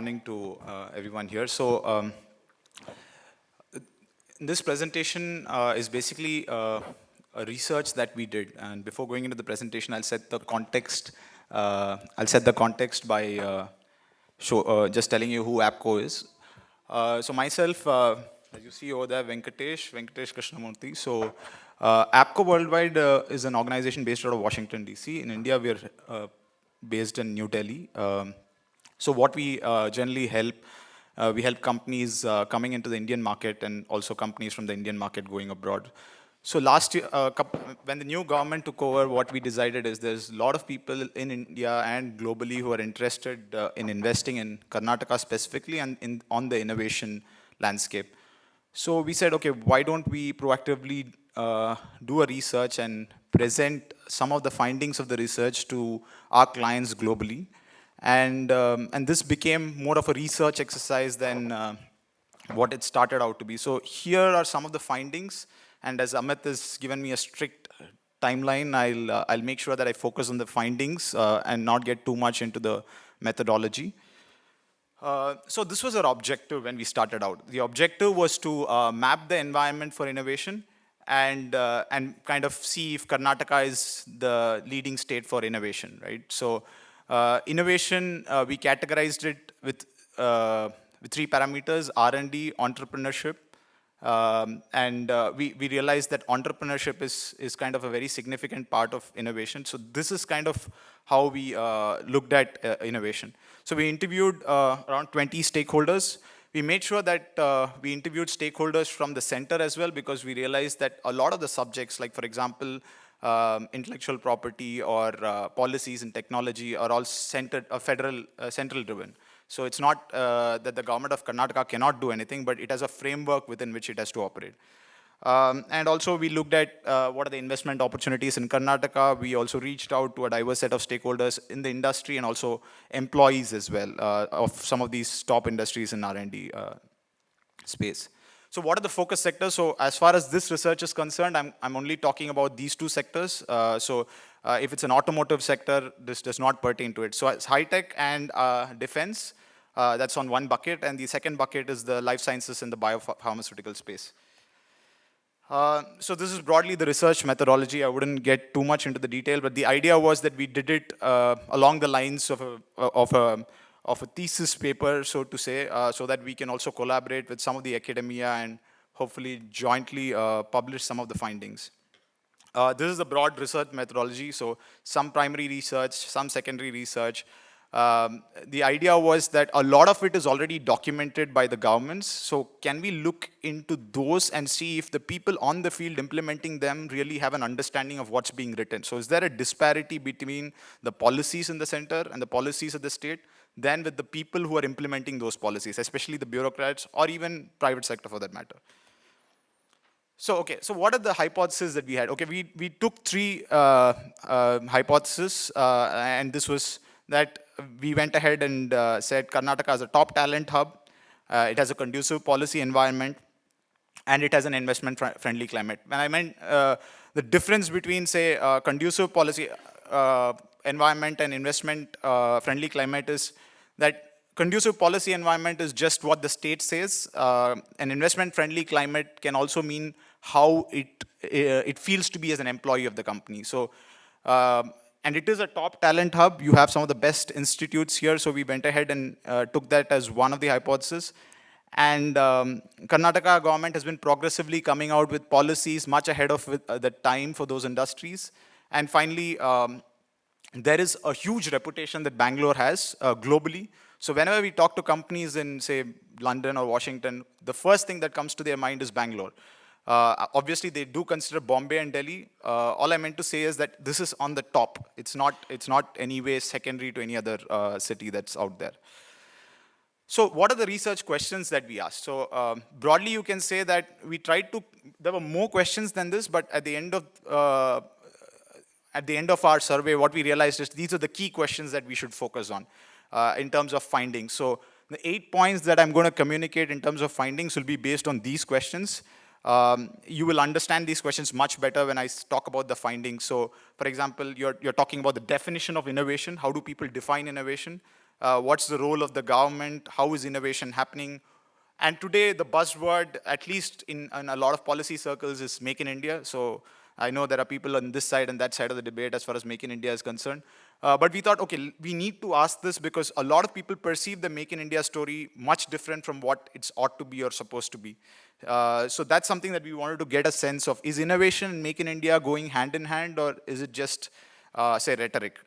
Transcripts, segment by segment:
Morning to everyone here. This presentation is basically a research that we did. And before going into the presentation, I'll set the context. By just telling you who APCO is. Myself, as you see over there, Venkatesh Krishnamoorthy. APCO Worldwide is an organization based out of Washington, D.C. In India, we are based in New Delhi. So what we generally help, we help companies coming into the Indian market and also companies from the Indian market going abroad. So last year, when the new government took over, what we decided is there's a lot of people in India and globally who are interested in investing in Karnataka specifically and on the innovation landscape. So we said, okay, why don't we proactively do a research and present some of the findings of the research to our clients globally. And this became more of a research exercise than what it started out to be. So here are some of the findings. And as Amit has given me a strict timeline, I'll make sure that I focus on the findings and not get too much into the methodology. So this was our objective when we started out. The objective was to map the environment for innovation and kind of see if Karnataka is the leading state for innovation, right? So innovation, we categorized it with three parameters: R&D, entrepreneurship, and we realized that entrepreneurship is kind of a very significant part of innovation. So this is kind of how we looked at innovation. So we interviewed around 20 stakeholders. We made sure that we interviewed stakeholders from the center as well, because we realized that a lot of the subjects, like for example, intellectual property or policies and technology, are all central driven. So it's not that the government of Karnataka cannot do anything, but it has a framework within which it has to operate. And also we looked at what are the investment opportunities in Karnataka. We also reached out to a diverse set of stakeholders in the industry and also employees as well of some of these top industries in R&D space. So what are the focus sectors? So as far as this research is concerned, I'm only talking about these two sectors. If it's an automotive sector, this does not pertain to it. So it's high tech and defense. That's on one bucket. And the second bucket is the life sciences and the biopharmaceutical space. So this is broadly the research methodology. I wouldn't get too much into the detail, but the idea was that we did it along the lines of a thesis paper, so to say, so that we can also collaborate with some of the academia and hopefully jointly publish some of the findings. This is the broad research methodology. So some primary research, some secondary research. The idea was that a lot of it is already documented by the governments. So can we look into those and see if the people on the field implementing them really have an understanding of what's being written? So is there a disparity between the policies in the center and the policies of the state than with the people who are implementing those policies, especially the bureaucrats or even private sector for that matter? So what are the hypotheses that we had? Okay, we took three hypotheses, and this was that we went ahead and said Karnataka is a top talent hub, it has a conducive policy environment, and it has an investment-friendly climate. When I meant the difference between, say, conducive policy environment and investment-friendly climate is that conducive policy environment is just what the state says. An investment-friendly climate can also mean how it feels to be as an employee of the company. So, and it is a top talent hub. You have some of the best institutes here. So we went ahead and took that as one of the hypotheses. And Karnataka government has been progressively coming out with policies much ahead of the time for those industries. And finally, there is a huge reputation that Bangalore has globally. So whenever we talk to companies in, say, London or Washington, the first thing that comes to their mind is Bangalore. Obviously, they do consider Bombay and Delhi. All I meant to say is that this is on the top. It's not anyway secondary to any other city that's out there. So what are the research questions that we asked? So broadly, you can say that we tried to, there were more questions than this, but at the end of our survey, what we realized is these are the key questions that we should focus on in terms of findings. So the 8 points that I'm going to communicate in terms of findings will be based on these questions. You will understand these questions much better when I talk about the findings. So, for example, you're talking about the definition of innovation. How do people define innovation? what's the role of the government, how is innovation happening. And today, the buzzword, at least in a lot of policy circles, is Make in India. So I know there are people on this side and that side of the debate as far as Make in India is concerned. But we thought, okay, we need to ask this because a lot of people perceive the Make in India story much different from what it's ought to be or supposed to be. So that's something that we wanted to get a sense of. Is innovation and Make in India going hand in hand, or is it just, say, rhetoric?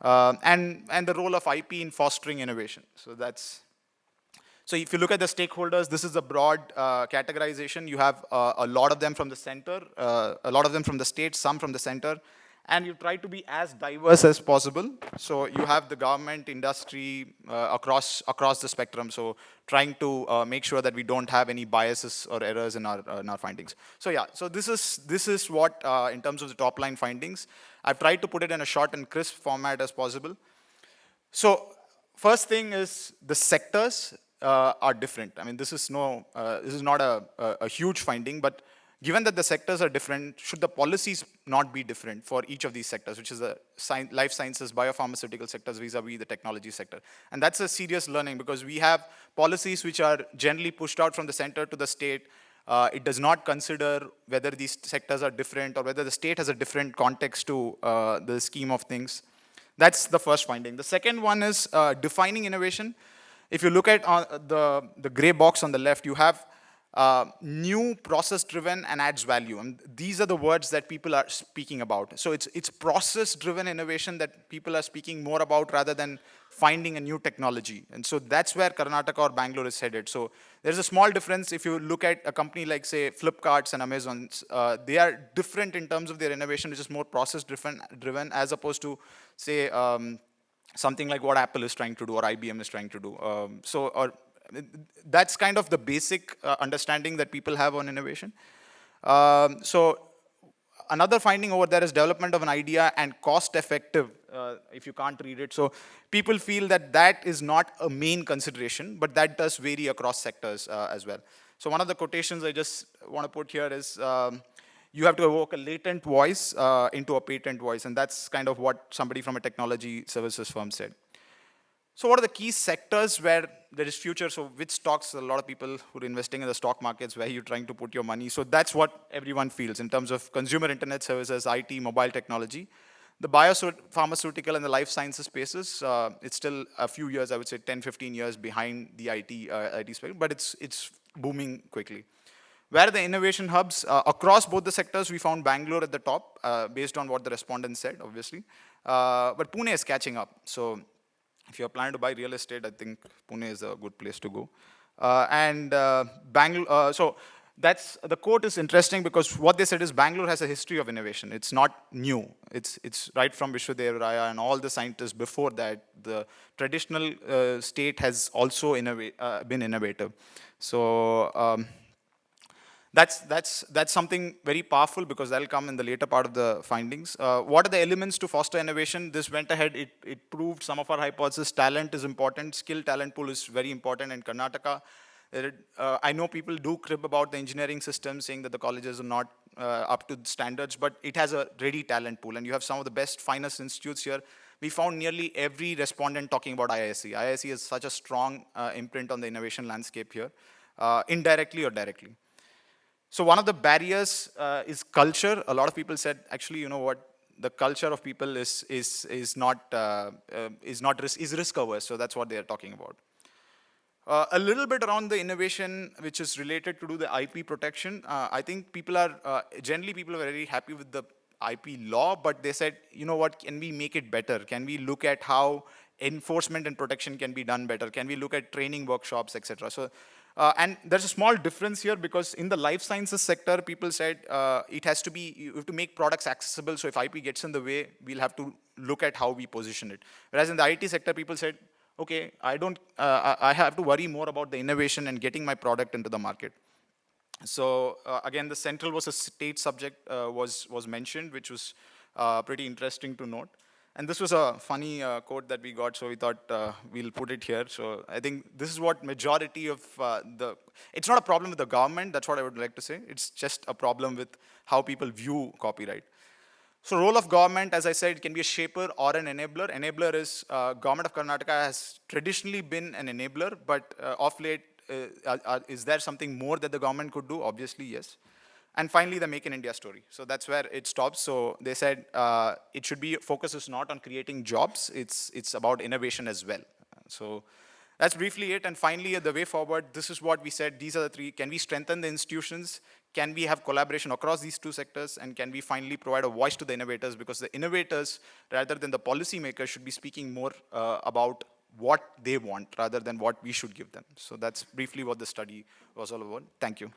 And the role of IP in fostering innovation. So if you look at the stakeholders, this is a broad categorization. You have a lot of them from the center, a lot of them from the state, some from the center, and you try to be as diverse as possible. So you have the government, industry, across the spectrum. So trying to make sure that we don't have any biases or errors in our findings. So yeah, so this is what in terms of the top line findings. I've tried to put it in a short and crisp format as possible. So first thing is the sectors are different. I mean, this is not a huge finding, but given that the sectors are different, should the policies not be different for each of these sectors, which is the life sciences, biopharmaceutical sectors vis-a-vis the technology sector? And that's a serious learning because we have policies which are generally pushed out from the center to the state. It does not consider whether these sectors are different or whether the state has a different context to the scheme of things. That's the first finding. The second one is defining innovation. If you look at the gray box on the left, you have new, process-driven, and adds value. And these are the words that people are speaking about. So it's process-driven innovation that people are speaking more about rather than finding a new technology. And so that's where Karnataka or Bangalore is headed. So there's a small difference if you look at a company like, say, Flipkarts and Amazons. They are different in terms of their innovation, which is more process-driven as opposed to, say, something like what Apple is trying to do or IBM is trying to do. That's kind of the basic understanding that people have on innovation. So another finding over there is development of an idea and cost effective, if you can't read it. So people feel that that is not a main consideration, but that does vary across sectors as well. So one of the quotations I just want to put here is, you have to evoke a latent voice into a patent voice. And that's kind of what somebody from a technology services firm said. So what are the key sectors where there is future? So which stocks, a lot of people who are investing in the stock markets, where you're trying to put your money. So that's what everyone feels in terms of consumer internet services, IT, mobile technology. The biopharmaceutical and the life sciences spaces, it's still a few years, I would say 10, 15 years behind the IT space, but it's booming quickly. Where are the innovation hubs? Across both the sectors, we found Bangalore at the top, based on what the respondents said, obviously. But Pune is catching up. So if you're planning to buy real estate, I think Pune is a good place to go. Bangalore, so that's, the quote is interesting because what they said is Bangalore has a history of innovation. It's not new. It's right from Vishwadevaraya and all the scientists before that. The traditional state has also been innovative. So that's something very powerful because that'll come in the later part of the findings. What are the elements to foster innovation? This went ahead, it proved some of our hypotheses. Talent is important, skill talent pool is very important in Karnataka. I know people do crib about the engineering system, saying that the colleges are not up to standards, but it has a ready talent pool, and you have some of the best, finest institutes here. We found nearly every respondent talking about IISc. IISc is such a strong imprint on the innovation landscape here, indirectly or directly. So one of the barriers is culture. A lot of people said, actually, you know what, the culture of people is risk averse. So that's what they are talking about. A little bit around the innovation, which is related to do the IP protection. I think generally people are very happy with the IP law, but they said, you know what, can we make it better? Can we look at how enforcement and protection can be done better? Can we look at training workshops, etc.? So, and there's a small difference here because in the life sciences sector, people said it has to be, you have to make products accessible. So if IP gets in the way, we'll have to look at how we position it. Whereas in the IT sector, people said, okay, I have to worry more about the innovation and getting my product into the market. So again, the central was a state subject was mentioned, which was pretty interesting to note. And this was a funny quote that we got, so we thought we'll put it here. So I think this is what majority of it's not a problem with the government, that's what I would like to say. It's just a problem with how people view copyright. So role of government, as I said, can be a shaper or an enabler. Enabler is, government of Karnataka has traditionally been an enabler, but of late, is there something more that the government could do? Obviously, yes. And finally, the Make in India story. So that's where it stops. So they said it should be, focus is not on creating jobs, it's about innovation as well. So that's briefly it. And finally, the way forward, this is what we said. These are the three. Can we strengthen the institutions? Can we have collaboration across these two sectors? And can we finally provide a voice to the innovators? Because the innovators, rather than the policymakers, should be speaking more about what they want rather than what we should give them. So that's briefly what the study was all about. Thank you.